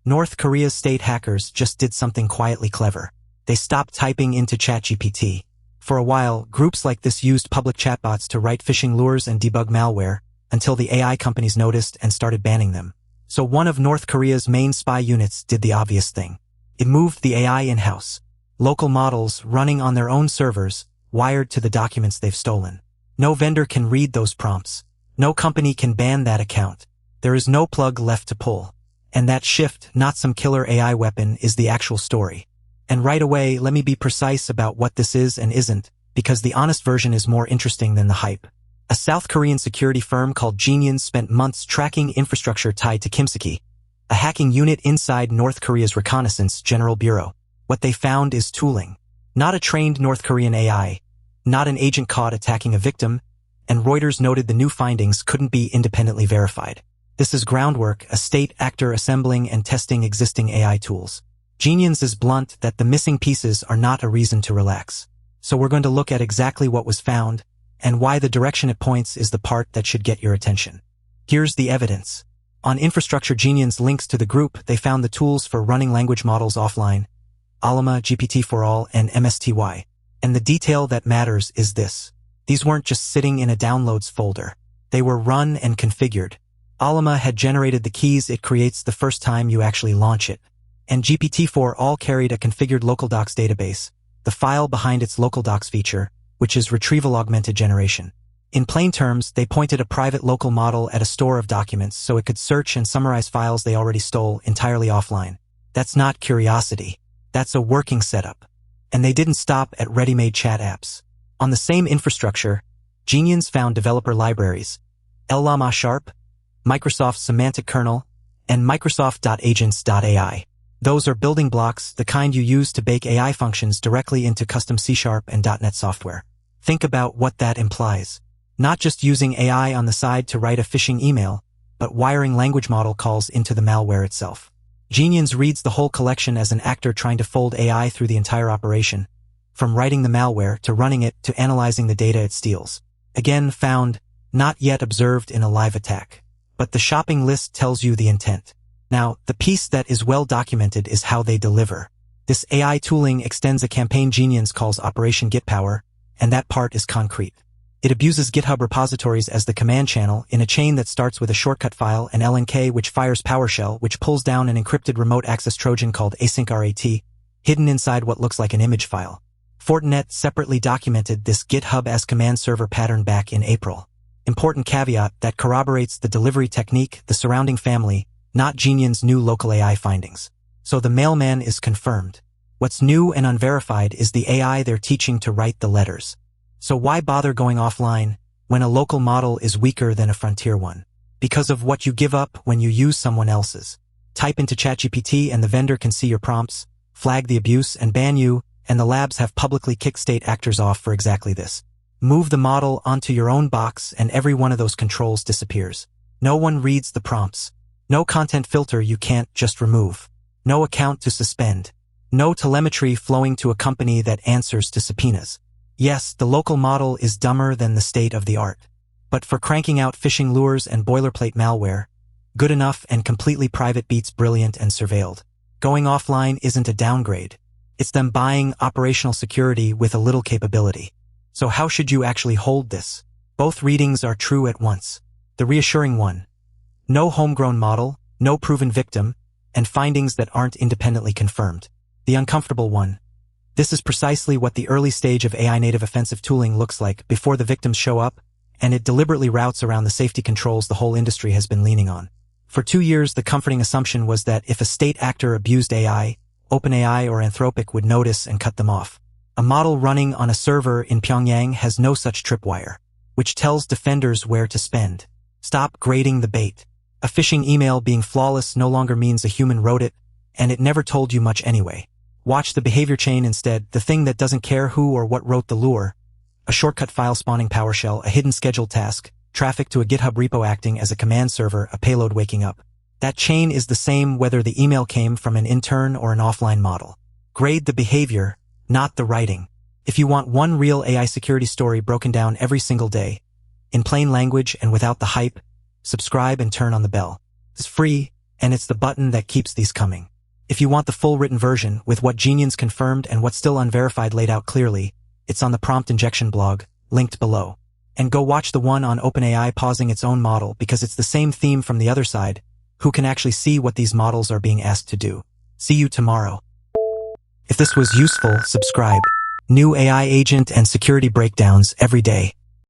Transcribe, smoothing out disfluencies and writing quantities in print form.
North Korea's state hackers just did something quietly clever. They stopped typing into ChatGPT. For a while, groups like this used public chatbots to write phishing lures and debug malware, until the AI companies noticed and started banning them. So one of North Korea's main spy units did the obvious thing. It moved the AI in-house. Local models running on their own servers, wired to the documents they've stolen. No vendor can read those prompts. No company can ban that account. There is no plug left to pull. And that shift, not some killer AI weapon, is the actual story. And right away, let me be precise about what this is and isn't, because the honest version is more interesting than the hype. A South Korean security firm called Genians spent months tracking infrastructure tied to Kimsuky, a hacking unit inside North Korea's Reconnaissance General Bureau. What they found is tooling. Not a trained North Korean AI, not an agent caught attacking a victim, and Reuters noted the new findings couldn't be independently verified. This is groundwork, a state actor assembling and testing existing AI tools. Genians is blunt that the missing pieces are not a reason to relax. So we're going to look at exactly what was found, and why the direction it points is the part that should get your attention. Here's the evidence. On Infrastructure Genians links to the group, they found the tools for running language models offline, Alama, GPT4All, and MSTY. And the detail that matters is this. These weren't just sitting in a downloads folder. They were run and configured. Alama had generated the keys it creates the first time you actually launch it. And GPT4All carried a configured local docs database, the file behind its local docs feature, which is retrieval augmented generation. In plain terms, they pointed a private local model at a store of documents so it could search and summarize files they already stole entirely offline. That's not curiosity. That's a working setup. And they didn't stop at ready-made chat apps. On the same infrastructure, Genians found developer libraries, Llama Sharp, Microsoft Semantic Kernel, and Microsoft.agents.ai. Those are building blocks, the kind you use to bake AI functions directly into custom C# and .NET software. Think about what that implies. Not just using AI on the side to write a phishing email, but wiring language model calls into the malware itself. Genians reads the whole collection as an actor trying to fold AI through the entire operation, from writing the malware to running it to analyzing the data it steals. Again, found, not yet observed in a live attack. But the shopping list tells you the intent. Now, the piece that is well documented is how they deliver. This AI tooling extends a campaign Genians calls Operation GitPower, and that part is concrete. It abuses GitHub repositories as the command channel in a chain that starts with a shortcut file and LNK which fires PowerShell, which pulls down an encrypted remote access Trojan called async.rat, hidden inside what looks like an image file. Fortinet separately documented this GitHub as command server pattern back in April. Important caveat that corroborates the delivery technique, the surrounding family, not Genians' new local AI findings. So the mailman is confirmed. What's new and unverified is the AI they're teaching to write the letters. So why bother going offline when a local model is weaker than a frontier one? Because of what you give up when you use someone else's. Type into ChatGPT and the vendor can see your prompts, flag the abuse and ban you, and the labs have publicly kicked state actors off for exactly this. Move the model onto your own box and every one of those controls disappears. No one reads the prompts. No content filter you can't just remove. No account to suspend. No telemetry flowing to a company that answers to subpoenas. Yes, the local model is dumber than the state of the art. But for cranking out phishing lures and boilerplate malware, good enough and completely private beats brilliant and surveilled. Going offline isn't a downgrade. It's them buying operational security with a little capability. So how should you actually hold this? Both readings are true at once. The reassuring one. No homegrown model, no proven victim, and findings that aren't independently confirmed. The uncomfortable one. This is precisely what the early stage of AI-native offensive tooling looks like before the victims show up, and it deliberately routes around the safety controls the whole industry has been leaning on. For 2 years, the comforting assumption was that if a state actor abused AI, OpenAI or Anthropic would notice and cut them off. A model running on a server in Pyongyang has no such tripwire, which tells defenders where to spend. Stop grading the bait. A phishing email being flawless no longer means a human wrote it, and it never told you much anyway. Watch the behavior chain instead, the thing that doesn't care who or what wrote the lure. A shortcut file spawning PowerShell, a hidden scheduled task, traffic to a GitHub repo acting as a command server, a payload waking up. That chain is the same whether the email came from an intern or an offline model. Grade the behavior, not the writing. If you want one real AI security story broken down every single day, in plain language and without the hype, subscribe and turn on the bell. It's free, And it's the button that keeps these coming. If you want the full written version, with what Genians confirmed and what's still unverified laid out clearly, it's on the prompt injection blog, linked below. And go watch the one on OpenAI pausing its own model because it's the same theme from the other side, who can actually see what these models are being asked to do. See you tomorrow. If this was useful, subscribe. New AI agent and security breakdowns every day.